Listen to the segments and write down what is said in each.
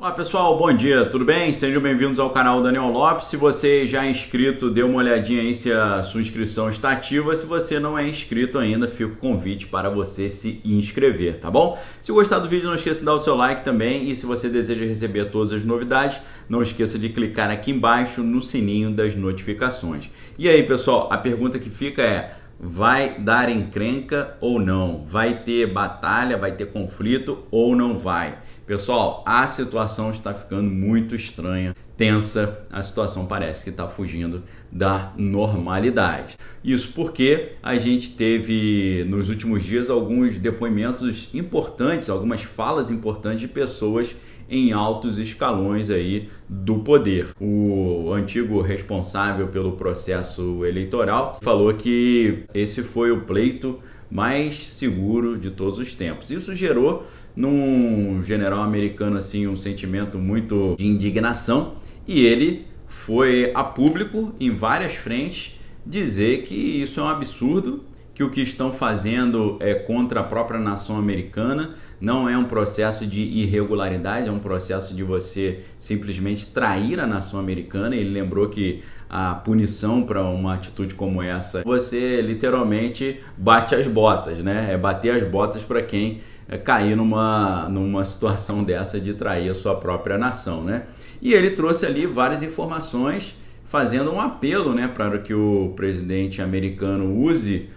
Olá pessoal, bom dia, tudo bem? Sejam bem-vindos ao canal Daniel Lopes. Se você já é inscrito, dê uma olhadinha aí se a sua inscrição está ativa. Se você não é inscrito ainda, fica o convite para você se inscrever, tá bom? Se gostar do vídeo, não esqueça de dar o seu like também. E se você deseja receber todas as novidades, não esqueça de clicar aqui embaixo no sininho das notificações. E aí pessoal, a pergunta que fica é: vai dar encrenca ou não? Vai ter batalha, vai ter conflito ou não vai? Pessoal, a situação está ficando muito estranha, tensa, a situação parece que está fugindo da normalidade. Isso porque a gente teve nos últimos dias alguns depoimentos importantes, algumas falas importantes de pessoas em altos escalões aí do poder. O antigo responsável pelo processo eleitoral falou que esse foi o pleito mais seguro de todos os tempos. Isso gerou num general americano assim um sentimento muito de indignação, e ele foi a público em várias frentes dizer que isso é um absurdo, que o que estão fazendo é contra a própria nação americana, não é um processo de irregularidade, é um processo de você simplesmente trair a nação americana. Ele lembrou que a punição para uma atitude como essa, você literalmente bate as botas, né? É bater as botas para quem cair numa situação dessa de trair a sua própria nação, né? E ele trouxe ali várias informações fazendo um apelo, né, para que o presidente americano use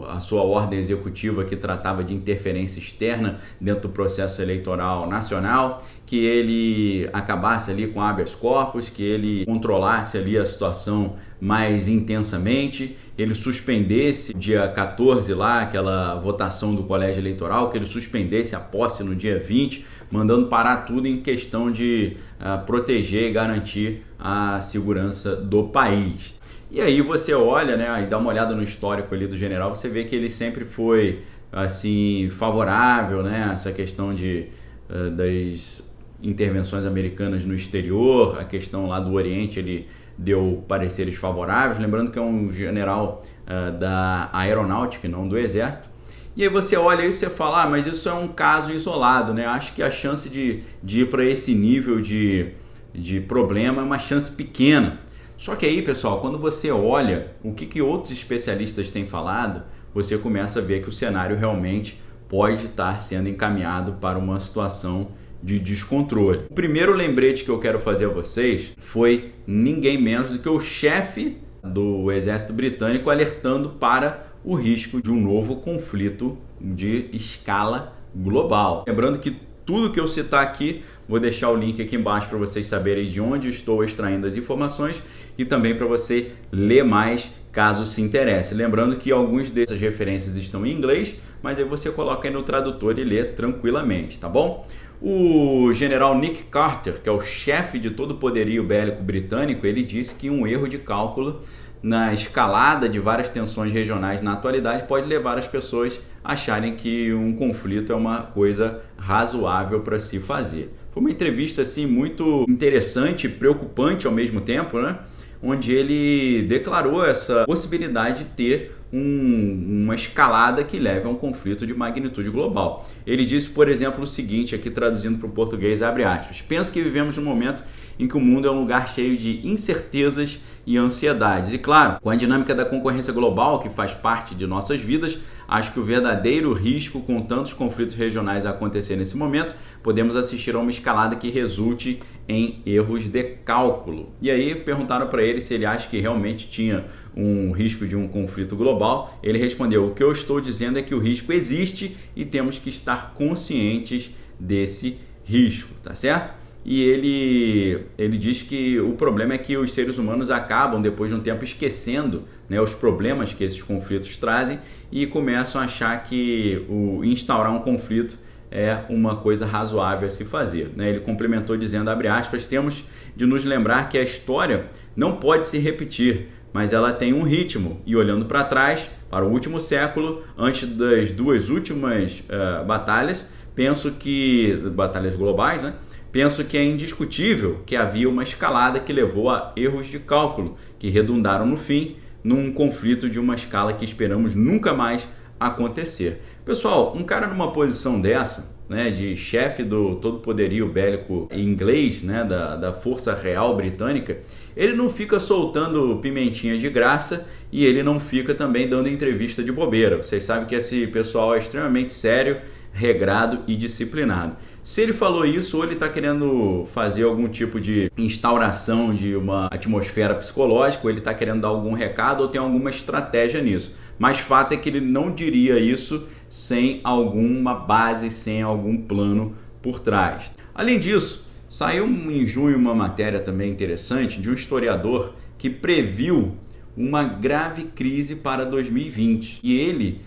a sua ordem executiva que tratava de interferência externa dentro do processo eleitoral nacional, que ele acabasse ali com habeas corpus, que ele controlasse ali a situação mais intensamente, ele suspendesse dia 14 lá, aquela votação do colégio eleitoral, que ele suspendesse a posse no dia 20, mandando parar tudo em questão de proteger e garantir a segurança do país. E aí você olha, né, e dá uma olhada no histórico ali do general, você vê que ele sempre foi assim favorável, né, a essa questão das intervenções americanas no exterior, a questão lá do Oriente, ele deu pareceres favoráveis, lembrando que é um general da aeronáutica e não do exército. E aí você olha e você fala, mas isso é um caso isolado, né? Acho que a chance de ir para esse nível de problema é uma chance pequena. Só que aí, pessoal, quando você olha o que outros especialistas têm falado, você começa a ver que o cenário realmente pode estar sendo encaminhado para uma situação de descontrole. O primeiro lembrete que eu quero fazer a vocês foi ninguém menos do que o chefe do exército britânico alertando para o risco de um novo conflito de escala global. Lembrando que tudo que eu citar aqui, vou deixar o link aqui embaixo para vocês saberem de onde estou extraindo as informações e também para você ler mais caso se interesse. Lembrando que algumas dessas referências estão em inglês, mas aí você coloca aí no tradutor e lê tranquilamente, tá bom? O general Nick Carter, que é o chefe de todo o poderio bélico britânico, ele disse que um erro de cálculo na escalada de várias tensões regionais na atualidade pode levar as pessoas a acharem que um conflito é uma coisa razoável para se fazer. Foi uma entrevista assim muito interessante e preocupante ao mesmo tempo, né? Onde ele declarou essa possibilidade de ter uma escalada que leve a um conflito de magnitude global. Ele disse, por exemplo, o seguinte, aqui traduzindo para o português, abre aspas: penso que vivemos num momento em que o mundo é um lugar cheio de incertezas e ansiedades. E claro, com a dinâmica da concorrência global que faz parte de nossas vidas, acho que o verdadeiro risco com tantos conflitos regionais a acontecer nesse momento, podemos assistir a uma escalada que resulte em erros de cálculo. E aí perguntaram para ele se ele acha que realmente tinha um risco de um conflito global. Ele respondeu: o que eu estou dizendo é que o risco existe e temos que estar conscientes desse risco, tá certo? E ele diz que o problema é que os seres humanos acabam, depois de um tempo, esquecendo, né, os problemas que esses conflitos trazem e começam a achar que instaurar um conflito é uma coisa razoável a se fazer, né? Ele complementou dizendo, abre aspas, temos de nos lembrar que a história não pode se repetir, mas ela tem um ritmo. E olhando para trás, para o último século, antes das duas últimas batalhas, batalhas globais, né? Penso que é indiscutível que havia uma escalada que levou a erros de cálculo, que redundaram no fim num conflito de uma escala que esperamos nunca mais acontecer. Pessoal, um cara numa posição dessa, né, de chefe do todo poderio bélico inglês, né, da Força Real Britânica, ele não fica soltando pimentinhas de graça e ele não fica também dando entrevista de bobeira. Vocês sabem que esse pessoal é extremamente sério, regrado e disciplinado. Se ele falou isso, ou ele está querendo fazer algum tipo de instauração de uma atmosfera psicológica, ou ele está querendo dar algum recado, ou tem alguma estratégia nisso. Mas fato é que ele não diria isso sem alguma base, sem algum plano por trás. Além disso, saiu em junho uma matéria também interessante de um historiador que previu uma grave crise para 2020. E ele,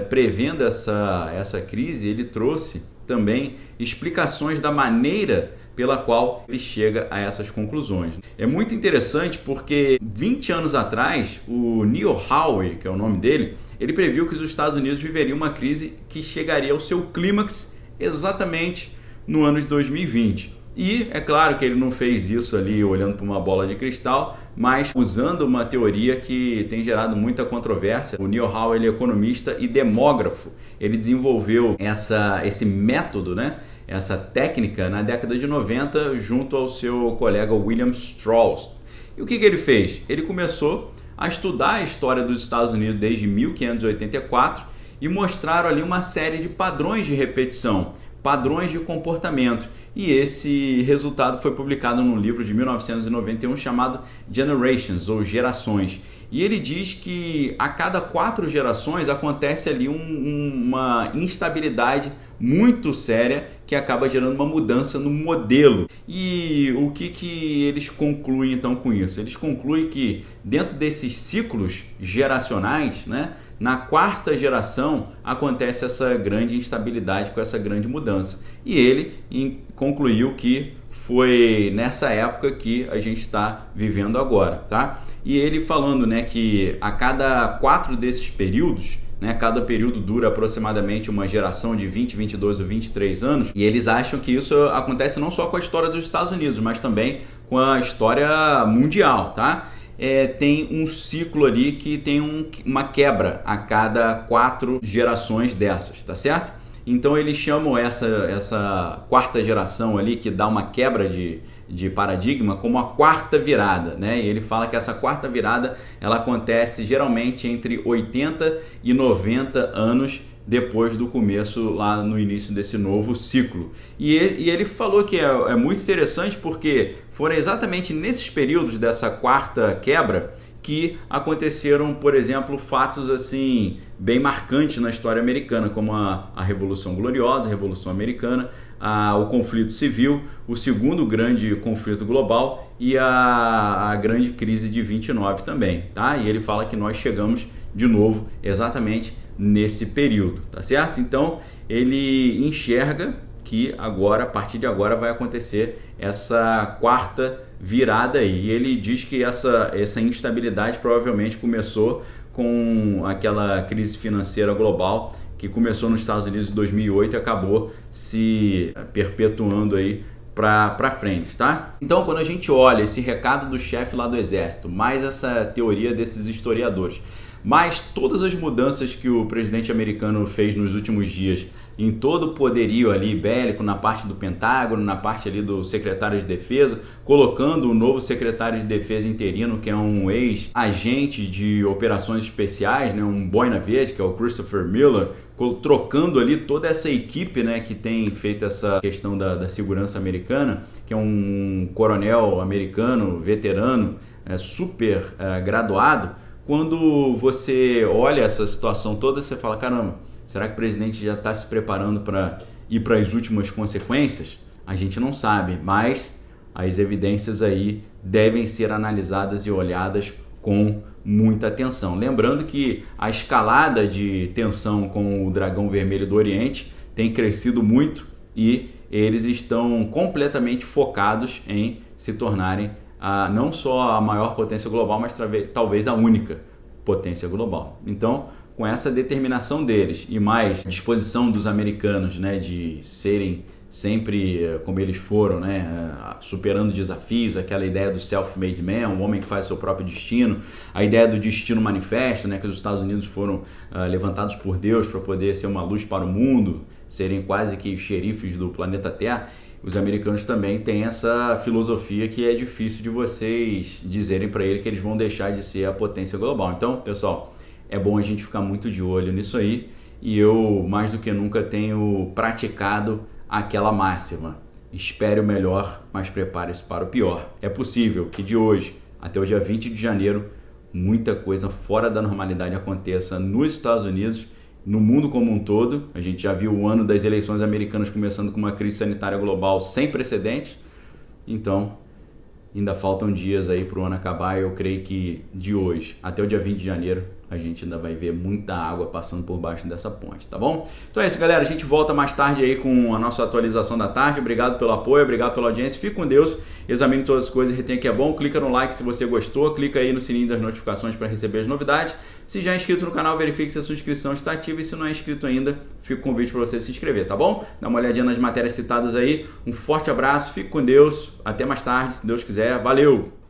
prevendo essa crise, ele trouxe também explicações da maneira pela qual ele chega a essas conclusões. É muito interessante porque 20 anos atrás, o Neil Howe, que é o nome dele, ele previu que os Estados Unidos viveriam uma crise que chegaria ao seu clímax exatamente no ano de 2020. E é claro que ele não fez isso ali olhando para uma bola de cristal, mas usando uma teoria que tem gerado muita controvérsia. O Neil Howe, ele é economista e demógrafo. Ele desenvolveu esse método, né? Essa técnica na década de 90 junto ao seu colega William Strauss. E o que ele fez? Ele começou a estudar a história dos Estados Unidos desde 1584 e mostraram ali uma série de padrões de repetição, padrões de comportamento. E esse resultado foi publicado num livro de 1991 chamado Generations, ou Gerações. E ele diz que a cada 4 gerações acontece ali uma instabilidade muito séria que acaba gerando uma mudança no modelo. E o que eles concluem então com isso? Eles concluem que dentro desses ciclos geracionais, né, na 4ª geração acontece essa grande instabilidade com essa grande mudança. E ele concluiu que foi nessa época que a gente está vivendo agora, tá? E ele falando, né, que a cada 4 desses períodos, né, cada período dura aproximadamente uma geração de 20, 22 ou 23 anos, e eles acham que isso acontece não só com a história dos Estados Unidos, mas também com a história mundial, tá? Tem um ciclo ali que tem uma quebra a cada 4 gerações dessas, tá certo? Então eles chamam essa 4ª geração ali, que dá uma quebra de paradigma, como a 4ª virada, né? E ele fala que essa 4ª virada ela acontece geralmente entre 80 e 90 anos depois do começo, lá no início desse novo ciclo. E ele falou que é muito interessante porque foram exatamente nesses períodos dessa 4ª quebra que aconteceram, por exemplo, fatos assim bem marcantes na história americana, como a Revolução Gloriosa, a Revolução Americana, o conflito civil, o segundo grande conflito global e a grande crise de 29 também, tá? E ele fala que nós chegamos de novo exatamente nesse período, tá certo? Então ele enxerga que agora, a partir de agora, vai acontecer essa 4ª virada aí. E ele diz que essa instabilidade provavelmente começou com aquela crise financeira global que começou nos Estados Unidos em 2008 e acabou se perpetuando aí para frente, tá? Então, quando a gente olha esse recado do chefe lá do exército, mais essa teoria desses historiadores, mas todas as mudanças que o presidente americano fez nos últimos dias em todo o poderio ali bélico, na parte do Pentágono, na parte ali do secretário de defesa, colocando o novo secretário de defesa interino, que é um ex-agente de operações especiais, né, um boina verde, que é o Christopher Miller, trocando ali toda essa equipe, né, que tem feito essa questão da segurança americana, que é um coronel americano, veterano, super graduado. Quando você olha essa situação toda, você fala, caramba, será que o presidente já está se preparando para ir para as últimas consequências? A gente não sabe, mas as evidências aí devem ser analisadas e olhadas com muita atenção. Lembrando que a escalada de tensão com o Dragão Vermelho do Oriente tem crescido muito e eles estão completamente focados em se tornarem não só a maior potência global, mas talvez a única potência global. Então, com essa determinação deles e mais disposição dos americanos, né, de serem sempre como eles foram, né, superando desafios, aquela ideia do self-made man, o homem que faz seu próprio destino, a ideia do destino manifesto, né, que os Estados Unidos foram levantados por Deus para poder ser uma luz para o mundo, serem quase que xerifes do planeta Terra, os americanos também têm essa filosofia que é difícil de vocês dizerem para ele que eles vão deixar de ser a potência global. Então, pessoal, é bom a gente ficar muito de olho nisso aí, e eu, mais do que nunca, tenho praticado aquela máxima: espere o melhor, mas prepare-se para o pior. É possível que de hoje até o dia 20 de janeiro muita coisa fora da normalidade aconteça nos Estados Unidos, no mundo como um todo. A gente já viu o ano das eleições americanas começando com uma crise sanitária global sem precedentes. Então, ainda faltam dias aí para o ano acabar. Eu creio que de hoje até o dia 20 de janeiro a gente ainda vai ver muita água passando por baixo dessa ponte, tá bom? Então é isso, galera. A gente volta mais tarde aí com a nossa atualização da tarde. Obrigado pelo apoio, obrigado pela audiência. Fique com Deus, examine todas as coisas e retenha que é bom. Clica no like se você gostou, clica aí no sininho das notificações para receber as novidades. Se já é inscrito no canal, verifique se a sua inscrição está ativa, e se não é inscrito ainda, fica o convite para você se inscrever, tá bom? Dá uma olhadinha nas matérias citadas aí. Um forte abraço, fique com Deus, até mais tarde, se Deus quiser. Valeu!